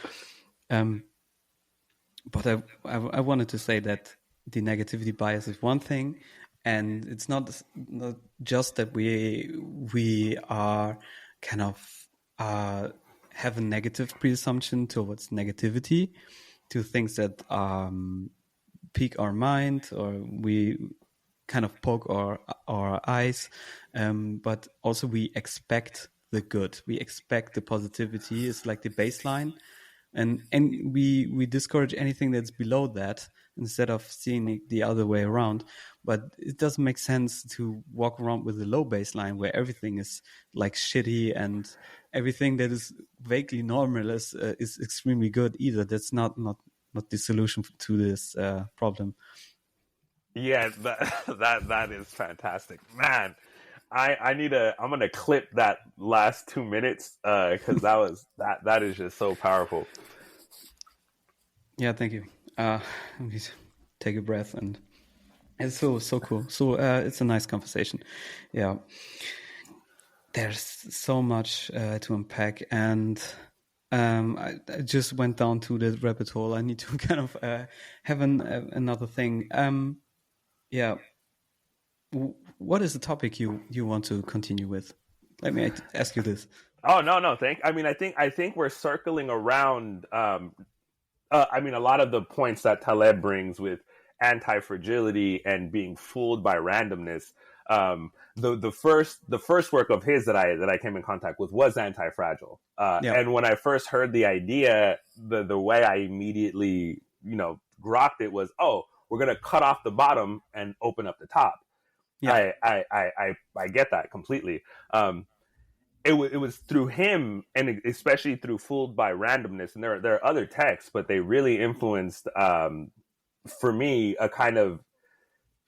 But I wanted to say that the negativity bias is one thing, and it's not just that we are kind of have a negative preassumption towards negativity, to things that pique our mind, or we kind of poke our eyes, but also we expect the good. We expect the positivity is like the baseline, and we discourage anything that's below that instead of seeing it the other way around. But it doesn't make sense to walk around with a low baseline where everything is like shitty and everything that is vaguely normal is extremely good either. That's not the solution to this problem. Yeah, that is fantastic, man. I'm gonna clip that last 2 minutes because that is just so powerful. Yeah, thank you. Let me take a breath, and it's so cool. So it's a nice conversation. Yeah, there's so much to unpack, and I just went down to the rabbit hole. I need to kind of have another thing. Yeah. What is the topic you want to continue with? Let me ask you this. Oh, no. I think we're circling around. A lot of the points that Taleb brings with anti-fragility and being fooled by randomness. The first work of his that I came in contact with was Anti-Fragile. And when I first heard the idea, the way I immediately, grokked it was, oh, we're going to cut off the bottom and open up the top. Yeah. I get that completely. it was through him, and especially through Fooled by Randomness. And there are other texts, but they really influenced, for me, a kind of,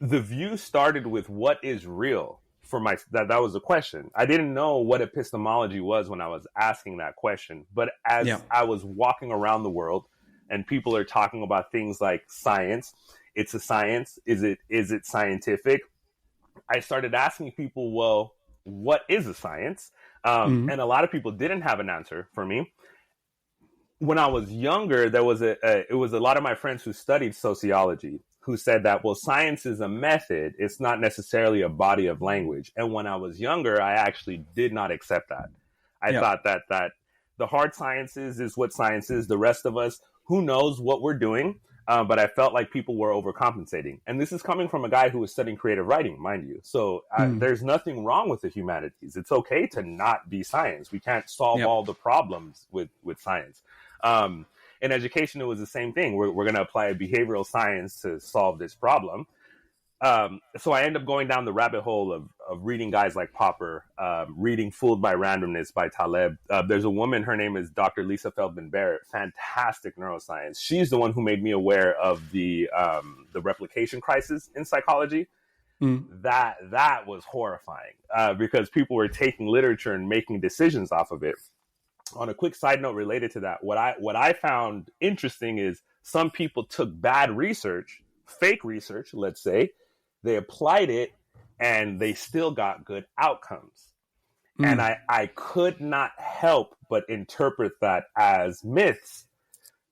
the view started with what is real for my, that was the question. I didn't know what epistemology was when I was asking that question, but as I was walking around the world and people are talking about things like science, it's a science, is it scientific? I started asking people, well, what is a science? And a lot of people didn't have an answer for me. When I was younger, there was it was a lot of my friends who studied sociology who said that, well, science is a method. It's not necessarily a body of language. And when I was younger, I actually did not accept that. I thought that the hard sciences is what science is. The rest of us, who knows what we're doing? But I felt like people were overcompensating. And this is coming from a guy who was studying creative writing, mind you. So there's nothing wrong with the humanities. It's okay to not be science. We can't solve all the problems with science. In education, it was the same thing. We're going to apply behavioral science to solve this problem. So I end up going down the rabbit hole of reading guys like Popper, reading Fooled by Randomness by Taleb. There's a woman, her name is Dr. Lisa Feldman Barrett, fantastic neuroscience. She's the one who made me aware of the replication crisis in psychology. That was horrifying because people were taking literature and making decisions off of it. On a quick side note related to that, what I found interesting is some people took bad research, fake research, let's say, they applied it and they still got good outcomes. And I could not help but interpret that as myths.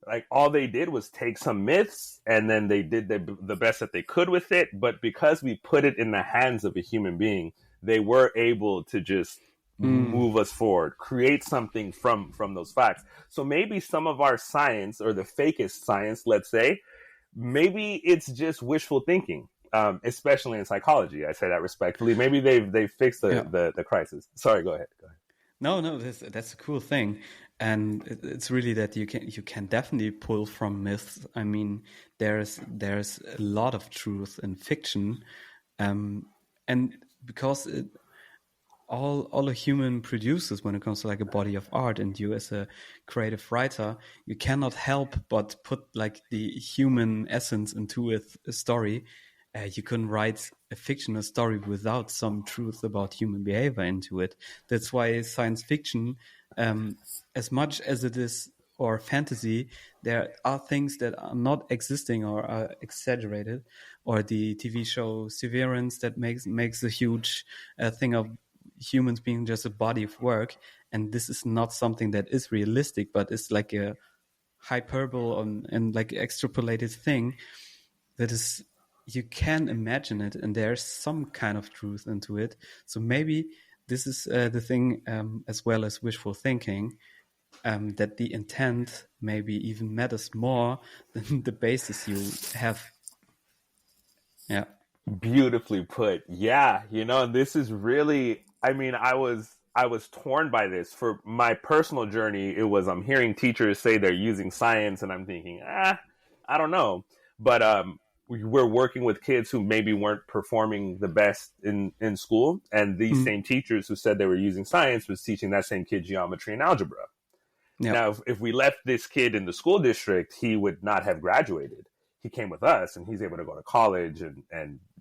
Like all they did was take some myths and then they did the best that they could with it. But because we put it in the hands of a human being, they were able to just move us forward, create something from those facts. So maybe some of our science, or the fakest science, let's say, maybe it's just wishful thinking, especially in psychology. I say that respectfully. Maybe they've fixed the crisis. Sorry, go ahead. No, that's a cool thing, and it's really that you can definitely pull from myths. I mean, there's a lot of truth in fiction, and because all a human produces when it comes to like a body of art, and you as a creative writer, you cannot help but put like the human essence into a story. You couldn't write a fictional story without some truth about human behavior into it. That's why science fiction, as much as it is, or fantasy, there are things that are not existing or are exaggerated, or the TV show Severance that makes a huge thing of humans being just a body of work, and this is not something that is realistic, but it's like a hyperbole and like extrapolated thing that is, you can imagine it, and there's some kind of truth into it. So maybe this is the thing, as well as wishful thinking, that the intent maybe even matters more than the basis you have. Yeah. Beautifully put. Yeah. This is really, I mean, I was torn by this. For my personal journey, it was, I'm hearing teachers say they're using science, and I'm thinking, I don't know. But we're working with kids who maybe weren't performing the best in school. And these same teachers who said they were using science was teaching that same kid geometry and algebra. Yep. Now, if we left this kid in the school district, he would not have graduated. He came with us, and he's able to go to college, and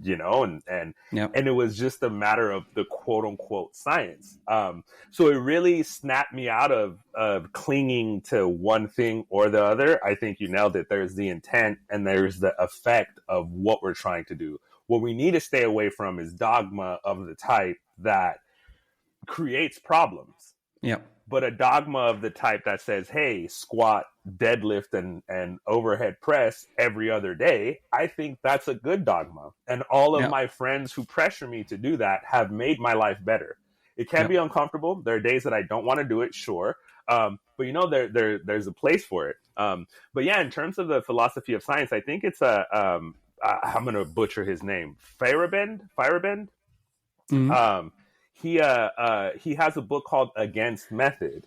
it was just a matter of the quote unquote science. So it really snapped me out of clinging to one thing or the other. I think you nailed it. There's the intent and there's the effect of what we're trying to do. What we need to stay away from is dogma of the type that creates problems. Yeah. But a dogma of the type that says, hey, squat, deadlift, and overhead press every other day, I think that's a good dogma. And all of my friends who pressure me to do that have made my life better. It can be uncomfortable. There are days that I don't want to do it, sure. But there's a place for it. But yeah, in terms of the philosophy of science, I think it's I'm going to butcher his name, Feyerabend. Mm-hmm. He has a book called Against Method,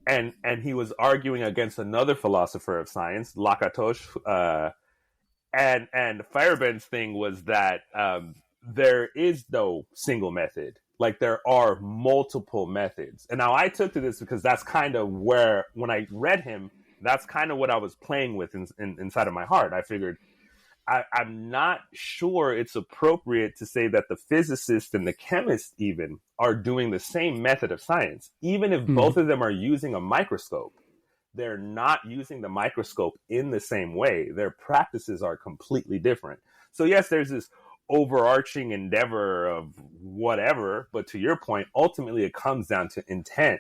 and he was arguing against another philosopher of science, Lakatos, and Feyerabend's thing was that there is no single method. Like there are multiple methods. And now I took to this because that's kind of where, when I read him, that's kind of what I was playing with inside of my heart. I figured I'm not sure it's appropriate to say that the physicist and the chemist even are doing the same method of science. Even if both of them are using a microscope, they're not using the microscope in the same way. Their practices are completely different. So yes, there's this overarching endeavor of whatever, but to your point, ultimately it comes down to intent.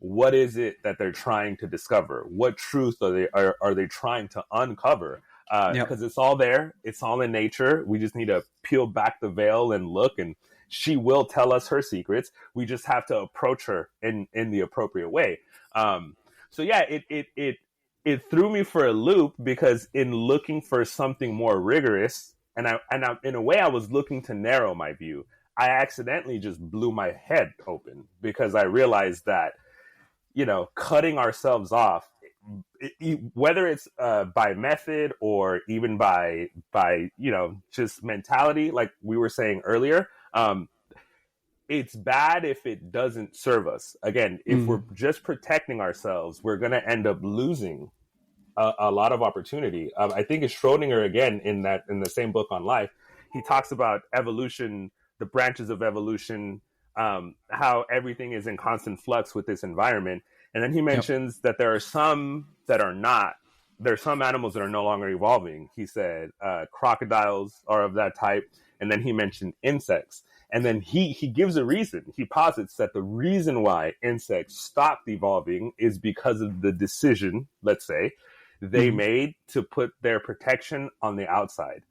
What is it that they're trying to discover? What truth are they trying to uncover? Because it's all there. It's all in nature. We just need to peel back the veil and look, and she will tell us her secrets. We just have to approach her in the appropriate way. So yeah, it threw me for a loop, because in looking for something more rigorous, and I in a way I was looking to narrow my view, I accidentally just blew my head open, because I realized that, cutting ourselves off, whether it's by method or even by just mentality, like we were saying earlier, it's bad if it doesn't serve us. Again, if we're just protecting ourselves, we're going to end up losing a lot of opportunity. I think it's Schrodinger, again, in the same book on life, he talks about evolution, the branches of evolution, how everything is in constant flux with this environment. And then he mentions that there are some that are not. There are some animals that are no longer evolving. He said crocodiles are of that type. And then he mentioned insects. And then he gives a reason. He posits that the reason why insects stopped evolving is because of the decision, let's say, they made to put their protection on the outside.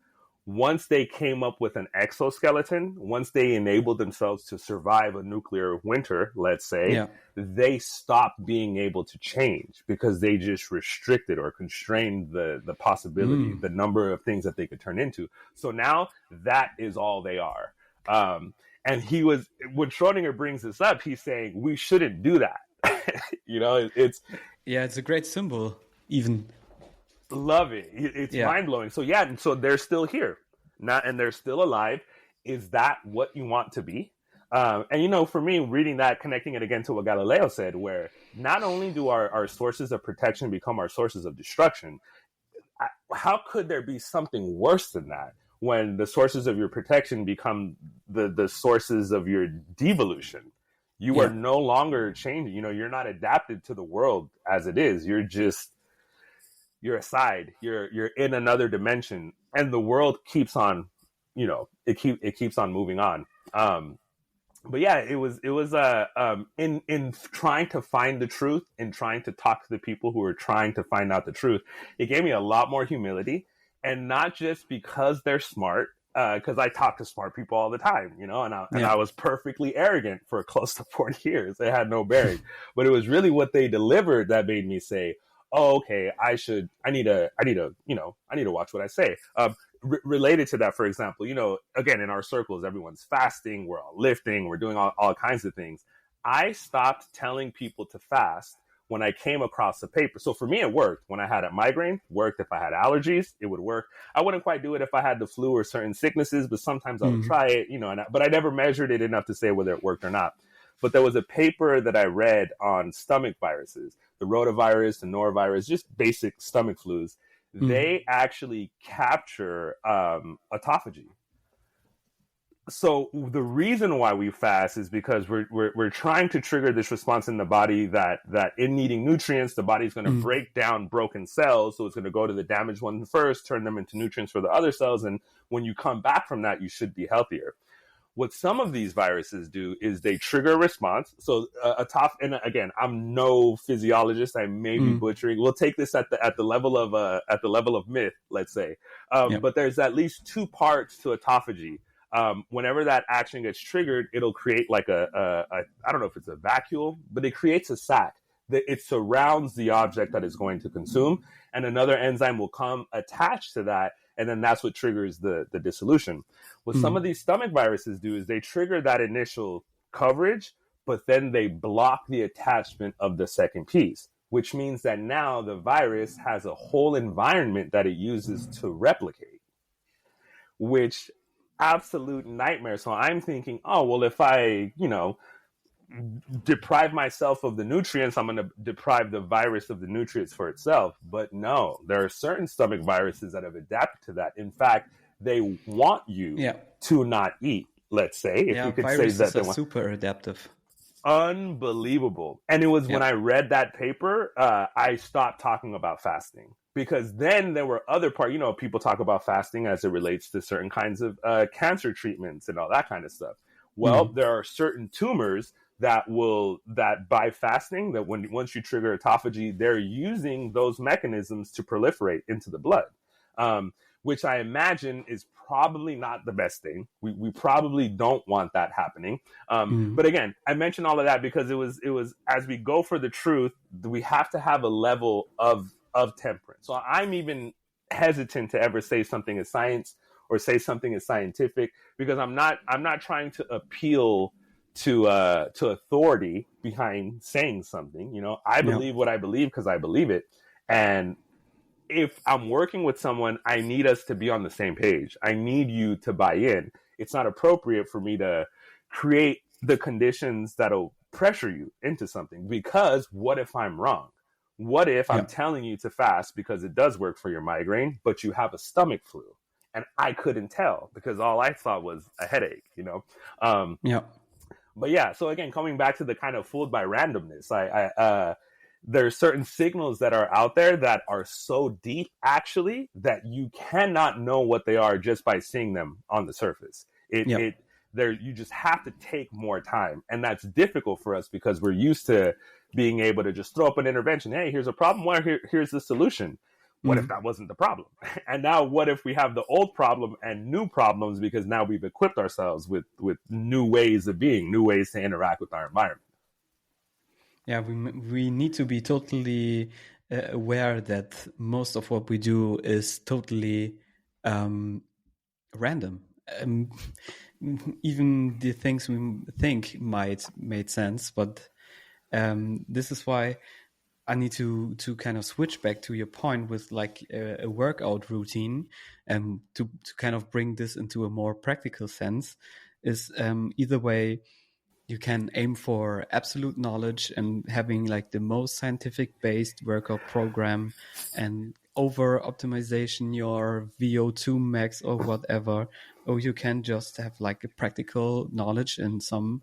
Once they came up with an exoskeleton, once they enabled themselves to survive a nuclear winter, let's say, they stopped being able to change, because they just restricted or constrained the possibility, the number of things that they could turn into. So now that is all they are. And when Schrodinger brings this up, he's saying we shouldn't do that. It's a great symbol, even. Love it. It's mind-blowing. So and so they're still here, and they're still alive. Is that what you want to be? And for me, reading that, connecting it again to what Galileo said, where not only do our sources of protection become our sources of destruction, how could there be something worse than that, when the sources of your protection become the sources of your devolution? You are no longer changing. You're not adapted to the world as it is. You're aside. You're in another dimension, and the world keeps on. It keeps on moving on. But yeah, it was in trying to find the truth and trying to talk to the people who were trying to find out the truth. It gave me a lot more humility, and not just because they're smart. Because I talk to smart people all the time, and I was perfectly arrogant for close to 40 years. It had no bearing, but it was really what they delivered that made me say, "Oh, okay, I need to watch what I say." Related to that, for example, again, in our circles, everyone's fasting, we're all lifting, we're doing all kinds of things. I stopped telling people to fast when I came across a paper. So for me, it worked. When I had a migraine, worked. If I had allergies, it would work. I wouldn't quite do it if I had the flu or certain sicknesses, but sometimes I would try it, but I never measured it enough to say whether it worked or not. But there was a paper that I read on stomach viruses, the rotavirus, the norovirus, just basic stomach flus. They actually capture autophagy. So the reason why we fast is because we're trying to trigger this response in the body that in needing nutrients, the body's going to break down broken cells. So it's going to go to the damaged ones first, turn them into nutrients for the other cells. And when you come back from that, you should be healthier. What some of these viruses do is they trigger a response. So and again, I'm no physiologist. I may be butchering. We'll take this at the level of myth, let's say. But there's at least two parts to autophagy. Whenever that action gets triggered, it'll create like I don't know if it's a vacuole, but it creates a sac that it surrounds the object that it's going to consume, and another enzyme will come attached to that, and then that's what triggers the dissolution. What some of these stomach viruses do is they trigger that initial coverage, but then they block the attachment of the second piece, which means that now the virus has a whole environment that it uses to replicate, which absolute nightmare. So I'm thinking, oh, well, if I, deprive myself of the nutrients, I'm going to deprive the virus of the nutrients for itself. But no, there are certain stomach viruses that have adapted to that. In fact, they want you to not eat, let's say, if we could say that. Viruses are super adaptive. Unbelievable. And it was when I read that paper, I stopped talking about fasting, because then there were other parts, people talk about fasting as it relates to certain kinds of cancer treatments and all that kind of stuff. Well, there are certain tumors that by fasting, that once you trigger autophagy, they're using those mechanisms to proliferate into the blood, which I imagine is probably not the best thing. We probably don't want that happening. But again, I mentioned all of that because it was as we go for the truth, we have to have a level of temperance. So I'm even hesitant to ever say something is science or say something is scientific, because I'm not trying to appeal to authority behind saying something. I believe what I believe because I believe it. And if I'm working with someone, I need us to be on the same page. I need you to buy in. It's not appropriate for me to create the conditions that'll pressure you into something, because what if I'm wrong? What if I'm telling you to fast because it does work for your migraine, but you have a stomach flu? And I couldn't tell because all I thought was a headache, But yeah, so again, coming back to the kind of fooled by randomness, there are certain signals that are out there that are so deep, actually, that you cannot know what they are just by seeing them on the surface. You just have to take more time. And that's difficult for us because we're used to being able to just throw up an intervention. Hey, here's a problem. Well, here's the solution. What if that wasn't the problem? And now what if we have the old problem and new problems, because now we've equipped ourselves with new ways of being, new ways to interact with our environment? Yeah, we need to be totally aware that most of what we do is totally random. Even the things we think might make sense, but this is why I need to kind of switch back to your point with like a workout routine, and to kind of bring this into a more practical sense is either way. You can aim for absolute knowledge and having like the most scientific based workout program and over optimization your VO2 max or whatever, or you can just have like a practical knowledge and some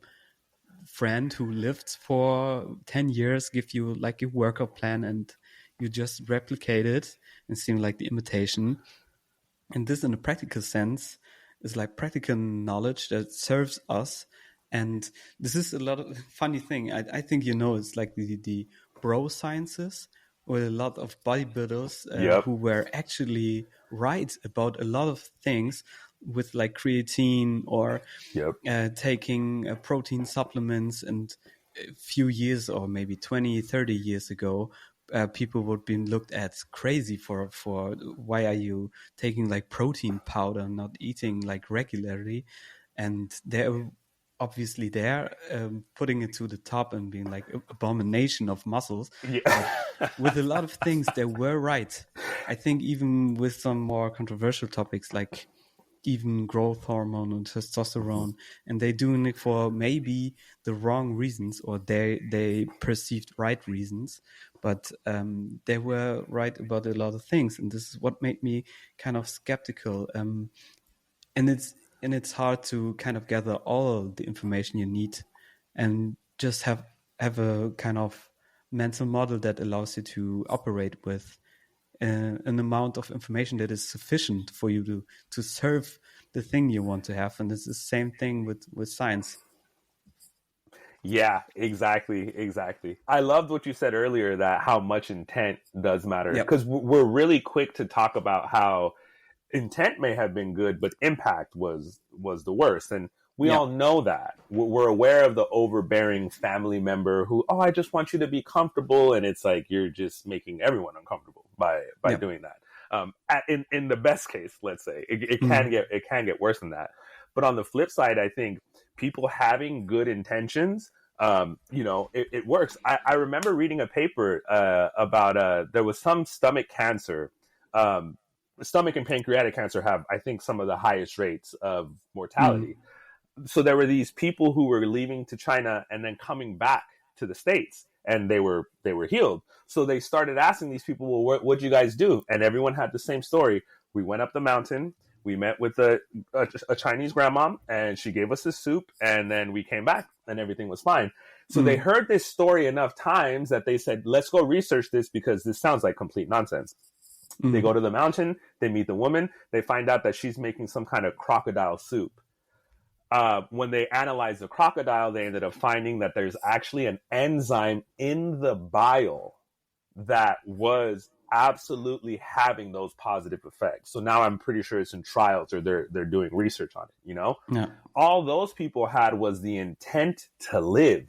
friend who lived for 10 years give you like a workout plan and you just replicate it and seem like the imitation. And this in a practical sense is like practical knowledge that serves us. And this is a lot of funny thing. I think, it's like the bro sciences, with a lot of bodybuilders who were actually right about a lot of things with like creatine or taking protein supplements. And a few years or maybe 20, 30 years ago, people would be looked at crazy for why are you taking like protein powder, not eating like regularly. And they're obviously putting it to the top and being like abomination of muscles. With a lot of things they were right. I think even with some more controversial topics like even growth hormone and testosterone, and they're doing it for maybe the wrong reasons, or they perceived right reasons, but they were right about a lot of things. And this is what made me kind of skeptical. And it's hard to kind of gather all the information you need and just have a kind of mental model that allows you to operate with an amount of information that is sufficient for you to serve the thing you want to have. And it's the same thing with science. Yeah, exactly. I loved what you said earlier, that how much intent does matter, because we're really quick to talk about how intent may have been good, but impact was the worst. And we all know that. We're aware of the overbearing family member who, I just want you to be comfortable. And it's like, you're just making everyone uncomfortable by doing that. In the best case, let's say it can get worse than that. But on the flip side, I think people having good intentions, it works. I remember reading a paper about, there was some stomach cancer, stomach and pancreatic cancer have, I think, some of the highest rates of mortality. So there were these people who were leaving to China and then coming back to the States, and they were healed. So they started asking these people, well, what'd you guys do? And everyone had the same story. We went up the mountain. We met with a Chinese grandma, and she gave us this soup, and then we came back, and everything was fine. So they heard this story enough times that they said, let's go research this because this sounds like complete nonsense. They go to the mountain, they meet the woman, they find out that she's making some kind of crocodile soup. When they analyzed the crocodile, they ended up finding that there's actually an enzyme in the bile that was absolutely having those positive effects. So now I'm pretty sure it's in trials, or they're doing research on it, you know? Yeah. All those people had was the intent to live.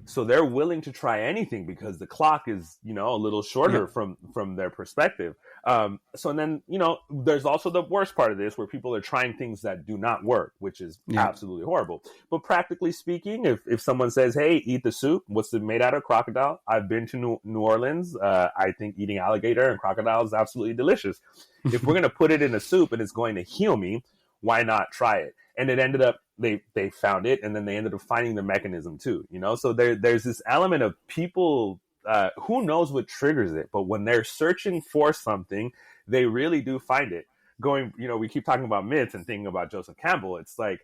So they're willing to try anything because the clock is, you know, a little shorter from their perspective. So then, you know, there's also the worst part of this where people are trying things that do not work, which is absolutely horrible. But practically speaking, if someone says, hey, eat the soup, what's it made out of? Crocodile. I've been to New Orleans. I think eating alligator and crocodile is absolutely delicious. If we're going to put it in a soup and it's going to heal me, why not try it? And it ended up, they found it, and then they ended up finding the mechanism too, you know? So there's this element of people, who knows what triggers it, but when they're searching for something, they really do find it. Going, you know, we keep talking about myths and thinking about Joseph Campbell. It's like,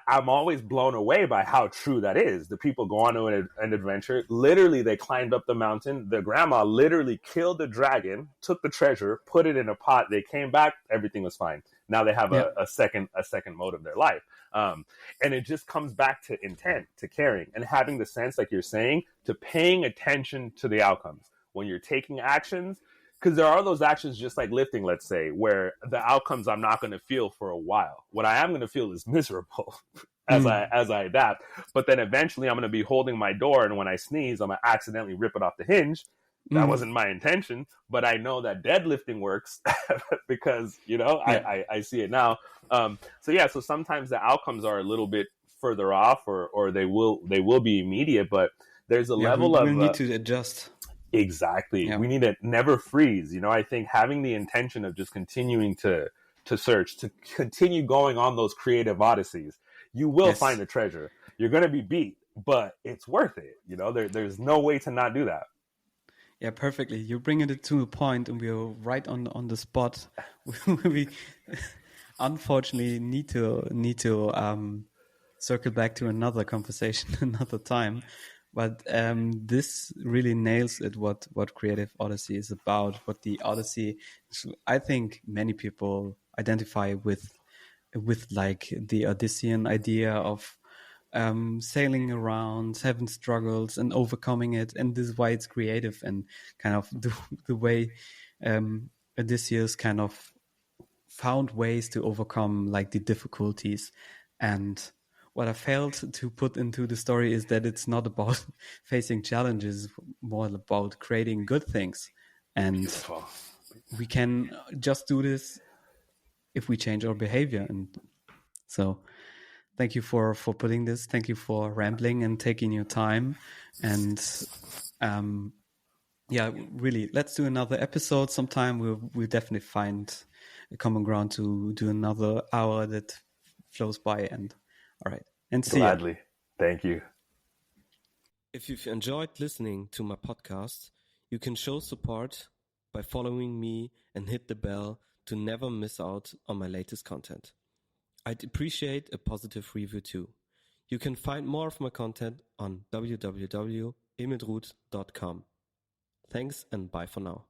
I'm always blown away by how true that is. The people go on to an adventure. Literally, they climbed up the mountain. The grandma literally killed the dragon, took the treasure, put it in a pot. They came back. Everything was fine. Now they have a second mode of their life. And it just comes back to intent, to caring, and having the sense, like you're saying, to paying attention to the outcomes. When you're taking actions, because there are those actions, just like lifting, let's say, where the outcomes I'm not going to feel for a while. What I am going to feel is miserable as I adapt. But then eventually I'm going to be holding my door, and when I sneeze, I'm going to accidentally rip it off the hinge. That wasn't my intention, but I know that deadlifting works because, you know, I see it now. So sometimes the outcomes are a little bit further off, or they will be immediate, but there's a level of... we need to adjust. Exactly. Yeah. We need to never freeze. You know, I think having the intention of just continuing to search, to continue going on those creative odysseys, you will find the treasure. You're going to be beat, but it's worth it. You know, there's no way to not do that. Yeah, perfectly. You're bringing it to a point, and we're right on the spot. We unfortunately need to circle back to another conversation another time. But this really nails it, what Creative Odyssey is about, what the Odyssey, I think many people identify with like the Odyssean idea of sailing around, having struggles and overcoming it. And this is why it's creative, and kind of the way Odysseus kind of found ways to overcome like the difficulties. And what I failed to put into the story is that it's not about facing challenges, more about creating good things. And beautiful. We can just do this if we change our behavior. And so thank you for putting this. Thank you for rambling and taking your time. And really, let's do another episode sometime. We'll definitely find a common ground to do another hour that flows by. And all right. And see Gladly. You. Thank you. If you've enjoyed listening to my podcast, you can show support by following me and hit the bell to never miss out on my latest content. I'd appreciate a positive review too. You can find more of my content on www.emildruth.com. Thanks and bye for now.